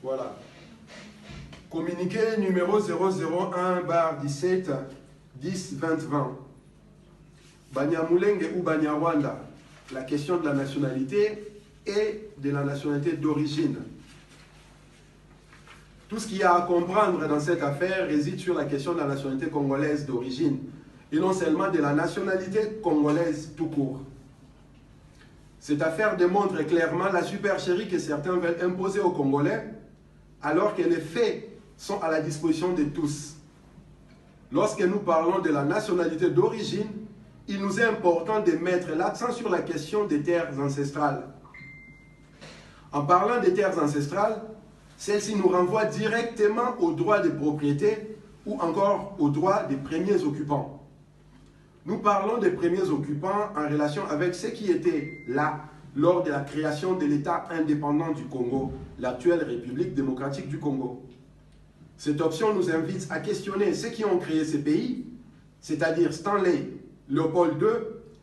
Voilà. Communiqué numéro 001/17 10 20 20. Banyamulenge ou Banyarwanda, la question de la nationalité et de la nationalité d'origine. Tout ce qu'il y a à comprendre dans cette affaire réside sur la question de la nationalité congolaise d'origine et non seulement de la nationalité congolaise tout court. Cette affaire démontre clairement la supercherie que certains veulent imposer aux Congolais alors que les faits sont à la disposition de tous. Lorsque nous parlons de la nationalité d'origine, il nous est important de mettre l'accent sur la question des terres ancestrales. En parlant des terres ancestrales, celle-ci nous renvoie directement aux droits de propriété ou encore aux droits des premiers occupants. Nous parlons des premiers occupants en relation avec ceux qui étaient là lors de la création de l'État indépendant du Congo, l'actuelle République démocratique du Congo. Cette option nous invite à questionner ceux qui ont créé ces pays, c'est-à-dire Stanley, Léopold II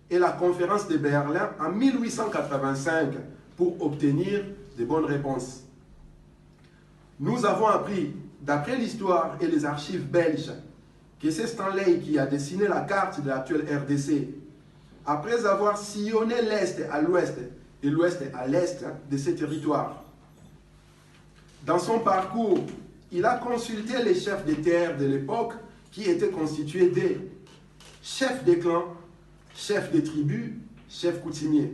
et la conférence de Berlin en 1885 pour obtenir de bonnes réponses. Nous avons appris, d'après l'histoire et les archives belges, que c'est Stanley qui a dessiné la carte de l'actuelle RDC, après avoir sillonné l'Est à l'Ouest et l'Ouest à l'Est de ces territoires. Dans son parcours, il a consulté les chefs des terres de l'époque qui étaient constitués des chefs des clans, chefs des tribus, chefs coutumiers.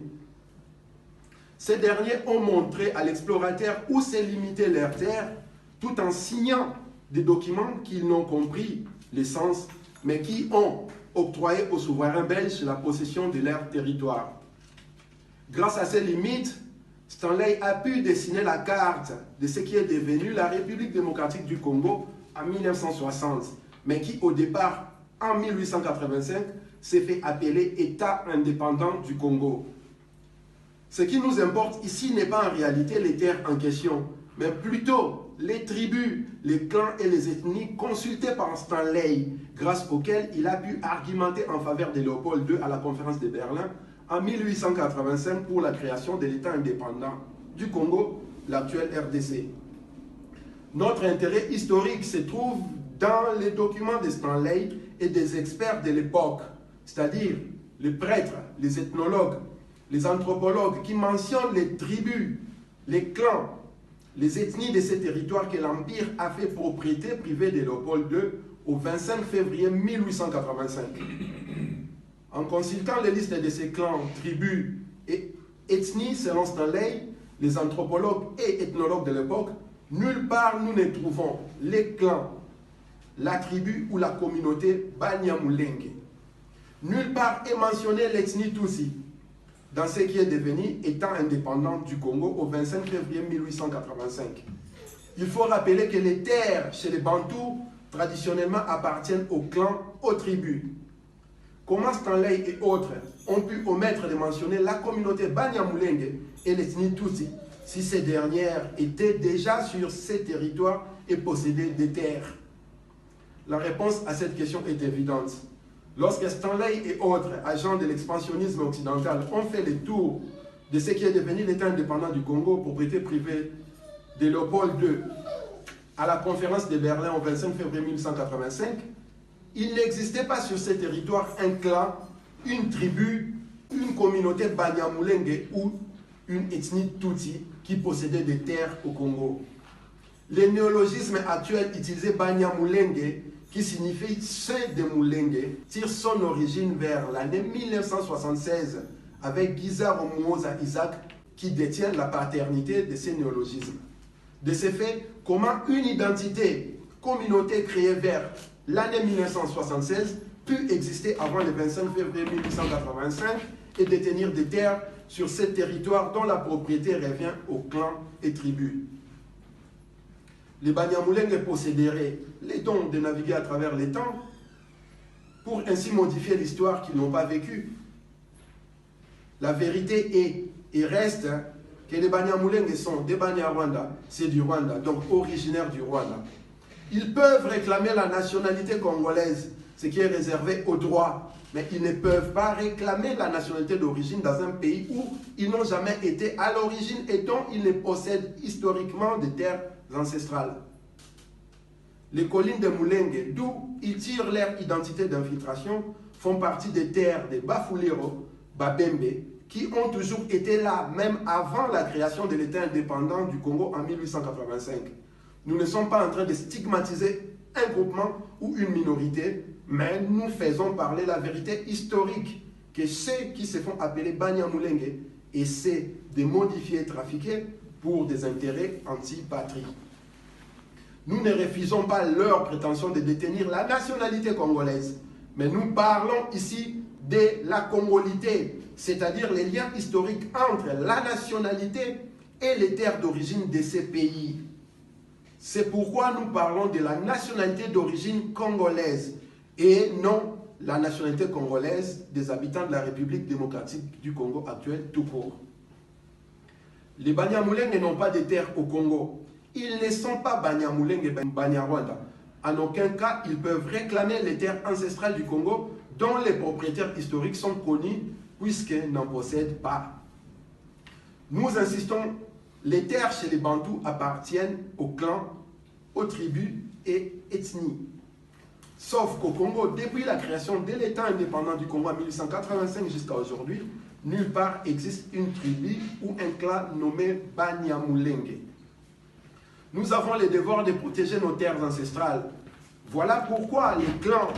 Ces derniers ont montré à l'explorateur où s'est limitée leur terre tout en signant des documents qu'ils n'ont compris l'essence, mais qui ont octroyé aux souverains belges la possession de leur territoire. Grâce à ces limites, Stanley a pu dessiner la carte de ce qui est devenu la République démocratique du Congo en 1960, mais qui au départ, en 1885, s'est fait appeler État indépendant du Congo. Ce qui nous importe ici n'est pas en réalité les terres en question, mais plutôt les tribus, les clans et les ethnies consultés par Stanley, grâce auxquels il a pu argumenter en faveur de Léopold II à la conférence de Berlin en 1885 pour la création de l'État indépendant du Congo, l'actuel RDC. Notre intérêt historique se trouve dans les documents de Stanley et des experts de l'époque, c'est-à-dire les prêtres, les ethnologues, les anthropologues qui mentionnent les tribus, les clans, les ethnies de ces territoires que l'Empire a fait propriété privée de Léopold II au 25 février 1885. En consultant les listes de ces clans, tribus et ethnies selon Stanley, les anthropologues et ethnologues de l'époque, nulle part nous ne trouvons les clans, la tribu ou la communauté Banyamulenge. Nulle part est mentionné l'ethnie Tutsi dans ce qui est devenu État indépendant du Congo au 25 février 1885. Il faut rappeler que les terres chez les Bantous traditionnellement appartiennent aux clans, aux tribus. Comment Stanley et autres ont pu omettre de mentionner la communauté Banyamulenge et l'ethnie Tutsi si ces dernières étaient déjà sur ces territoires et possédaient des terres? La réponse à cette question est évidente. Lorsque Stanley et autres agents de l'expansionnisme occidental ont fait le tour de ce qui est devenu l'État indépendant du Congo, propriété privée de Léopold II, à la conférence de Berlin au 25 février 1885, il n'existait pas sur ces territoires un clan, une tribu, une communauté Banyamulenge ou une ethnie Tutsi qui possédait des terres au Congo. Le néologisme actuel utilisé Banyamulenge, qui signifie ceux de Mulenge, tire son origine vers l'année 1976 avec Guizar Omuoza Isaac qui détient la paternité de ces néologismes. De ce fait, comment une identité, communauté créée vers l'année 1976 pu exister avant le 25 février 1885 et détenir des terres sur ces territoires dont la propriété revient aux clans et tribus? Les Banyamulenge posséderaient les dons de naviguer à travers les temps pour ainsi modifier l'histoire qu'ils n'ont pas vécue. La vérité est et reste que les Banyamulenge sont des Banyarwanda, c'est du Rwanda, donc originaires du Rwanda. Ils peuvent réclamer la nationalité congolaise, ce qui est réservé aux droits, mais ils ne peuvent pas réclamer la nationalité d'origine dans un pays où ils n'ont jamais été à l'origine et dont ils ne possèdent historiquement des terres ancestrales. Les collines de Mulenge, d'où ils tirent leur identité d'infiltration, font partie des terres des Bafulero, Babembe, qui ont toujours été là, même avant la création de l'État indépendant du Congo en 1885. Nous ne sommes pas en train de stigmatiser un groupement ou une minorité, mais nous faisons parler la vérité historique que ceux qui se font appeler Banyamulenge essaient de modifier et trafiquer pour des intérêts anti-patrie. Nous ne refusons pas leur prétention de détenir la nationalité congolaise, mais nous parlons ici de la congolité, c'est-à-dire les liens historiques entre la nationalité et les terres d'origine de ces pays. C'est pourquoi nous parlons de la nationalité d'origine congolaise et non la nationalité congolaise des habitants de la République démocratique du Congo actuelle tout court. Les Banyamulenge n'ont pas de terres au Congo. Ils ne sont pas Banyamulenge et Banyarwanda. En aucun cas, ils peuvent réclamer les terres ancestrales du Congo dont les propriétaires historiques sont connus puisqu'ils n'en possèdent pas. Nous insistons, les terres chez les Bantous appartiennent aux clans, aux tribus et ethnies. Sauf qu'au Congo, depuis la création de l'État indépendant du Congo en 1885 jusqu'à aujourd'hui, nulle part existe une tribu ou un clan nommé Banyamulenge. Nous avons le devoir de protéger nos terres ancestrales. Voilà pourquoi les clans,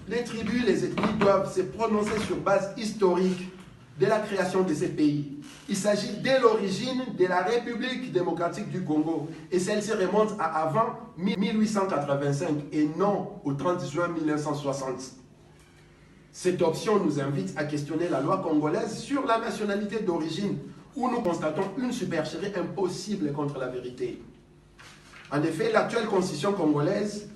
les tribus, les ethnies doivent se prononcer sur base historique de la création de ces pays. Il s'agit dès l'origine de la République démocratique du Congo et celle-ci remonte à avant 1885 et non au 30 juin 1960. Cette option nous invite à questionner la loi congolaise sur la nationalité d'origine où nous constatons une supercherie impossible contre la vérité. En effet, l'actuelle constitution congolaise,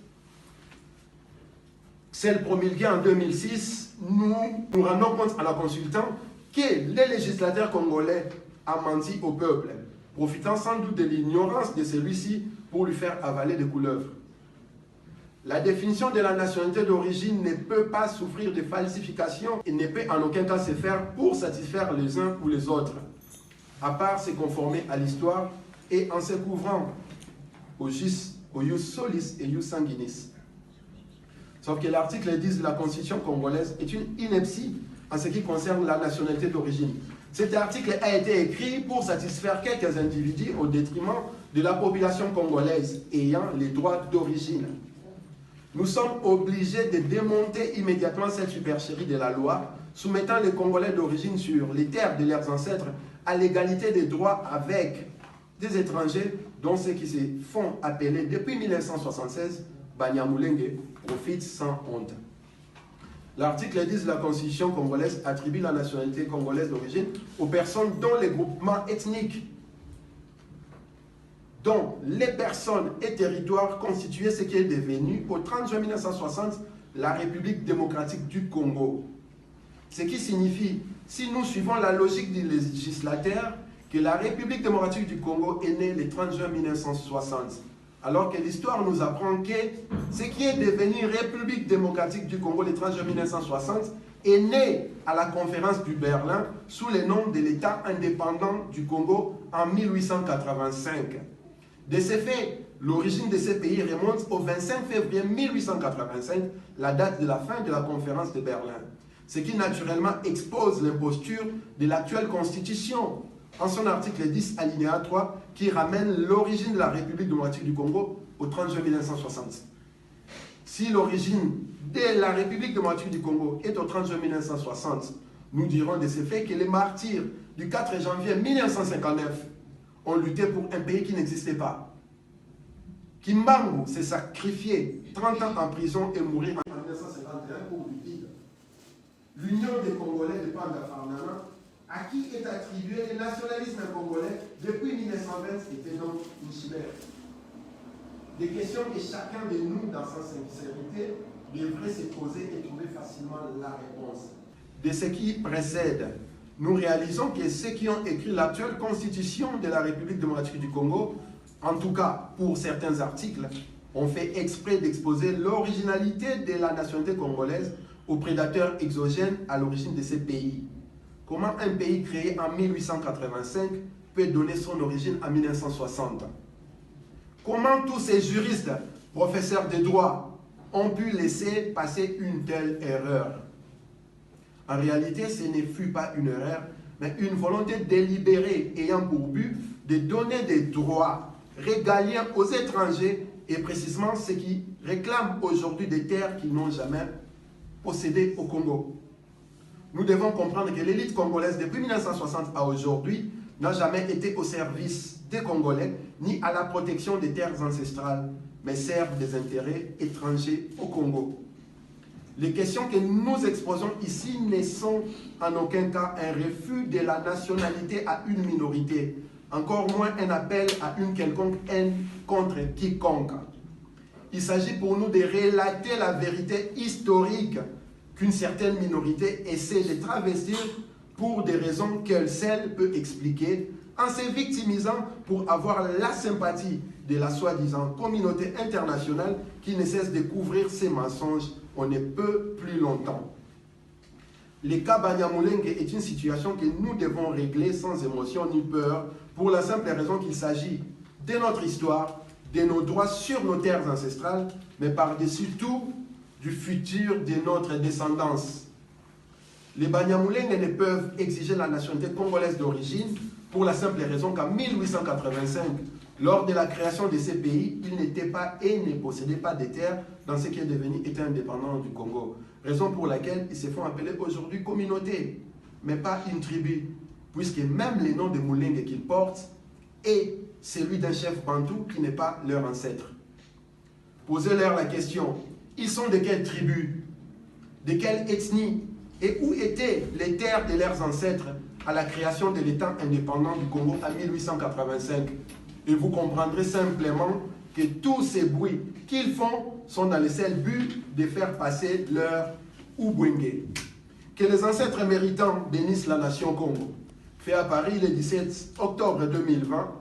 celle promulguée en 2006, nous rendons compte en la consultant que les législateurs congolais ont menti au peuple, profitant sans doute de l'ignorance de celui-ci pour lui faire avaler des couleuvres. La définition de la nationalité d'origine ne peut pas souffrir de falsification et ne peut en aucun cas se faire pour satisfaire les uns ou les autres, à part se conformer à l'histoire et en se couvrant au jus solis et jus sanguinis. Sauf que l'article 10 de la Constitution congolaise est une ineptie en ce qui concerne la nationalité d'origine. Cet article a été écrit pour satisfaire quelques individus au détriment de la population congolaise ayant les droits d'origine. Nous sommes obligés de démonter immédiatement cette supercherie de la loi, soumettant les Congolais d'origine sur les terres de leurs ancêtres à l'égalité des droits avec des étrangers dont ceux qui se font appeler depuis 1976 Banyamulenge profitent sans honte. L'article 10 de la Constitution congolaise attribue la nationalité congolaise d'origine aux personnes dont les groupements ethniques, dont les personnes et territoires constituaient ce qui est devenu au 30 juin 1960 la République démocratique du Congo. Ce qui signifie, si nous suivons la logique du législateur, que la République démocratique du Congo est née le 30 juin 1960. Alors que l'histoire nous apprend que ce qui est devenu République démocratique du Congo le 30 juin 1960 est né à la conférence du Berlin sous le nom de l'État indépendant du Congo en 1885. De ce fait, l'origine de ces pays remonte au 25 février 1885, la date de la fin de la conférence de Berlin. Ce qui naturellement expose l'imposture de l'actuelle constitution en son article 10, alinéa 3, qui ramène l'origine de la République démocratique du Congo au 30 juin 1960. Si l'origine de la République démocratique du Congo est au 30 juin 1960, nous dirons de ce fait que les martyrs du 4 janvier 1959 ont lutté pour un pays qui n'existait pas. Kimbangu s'est sacrifié 30 ans en prison et mourir en 1951 pour du vide. L'Union des Congolais de Panga-Farnana, à qui est attribué le nationalisme congolais depuis 1920, était donc une chimère. Des questions que chacun de nous, dans sa sincérité, devrait se poser et trouver facilement la réponse. De ce qui précède, nous réalisons que ceux qui ont écrit l'actuelle constitution de la République démocratique du Congo, en tout cas pour certains articles, ont fait exprès d'exposer l'originalité de la nationalité congolaise aux prédateurs exogènes à l'origine de ces pays. Comment un pays créé en 1885 peut donner son origine en 1960? Comment tous ces juristes, professeurs de droit, ont pu laisser passer une telle erreur? En réalité, ce ne fut pas une erreur, mais une volonté délibérée ayant pour but de donner des droits régaliens aux étrangers et précisément ceux qui réclament aujourd'hui des terres qu'ils n'ont jamais possédées au Congo. Nous devons comprendre que l'élite congolaise, depuis 1960 à aujourd'hui, n'a jamais été au service des Congolais ni à la protection des terres ancestrales, mais servent des intérêts étrangers au Congo. Les questions que nous exposons ici ne sont en aucun cas un refus de la nationalité à une minorité, encore moins un appel à une quelconque haine contre quiconque. Il s'agit pour nous de relater la vérité historique qu'une certaine minorité essaie de travestir pour des raisons qu'elle seule peut expliquer, en se victimisant pour avoir la sympathie de la soi-disant communauté internationale qui ne cesse de couvrir ces mensonges on ne peut plus longtemps. Le cas Banyamulenge est une situation que nous devons régler sans émotion ni peur, pour la simple raison qu'il s'agit de notre histoire, de nos droits sur nos terres ancestrales, mais par-dessus tout, du futur de notre descendance. Les Banyamulenge ne peuvent exiger la nationalité congolaise d'origine pour la simple raison qu'en 1885, lors de la création de ces pays, ils n'étaient pas et ne possédaient pas de terres dans ce qui est devenu État indépendant du Congo. Raison pour laquelle ils se font appeler aujourd'hui communauté, mais pas une tribu, puisque même le nom de Mulenge qu'ils portent est celui d'un chef bantou qui n'est pas leur ancêtre. Posez-leur la question, ils sont de quelle tribu, de quelle ethnie, et où étaient les terres de leurs ancêtres à la création de l'État indépendant du Congo en 1885? Et vous comprendrez simplement que tous ces bruits qu'ils font sont dans le seul but de faire passer leur Ubwenge. Que les ancêtres méritants bénissent la nation Congo. Fait à Paris le 17 octobre 2020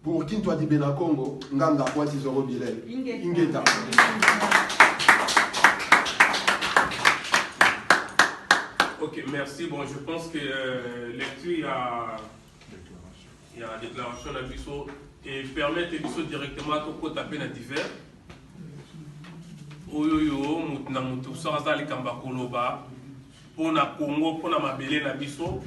pour Kintwa Dibena Congo, Nganga Kwati Zoro Bilel. Ingeta. Ok, merci. Bon, je pense que lecture, il y a la déclaration de Bisso et permettre Bisso directement à taper dans divers. Oyoyo, mutna mutu saraza likamba koloba pour na Congo, pour na mabele na Bisso.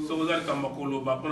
Saraza likamba koloba pour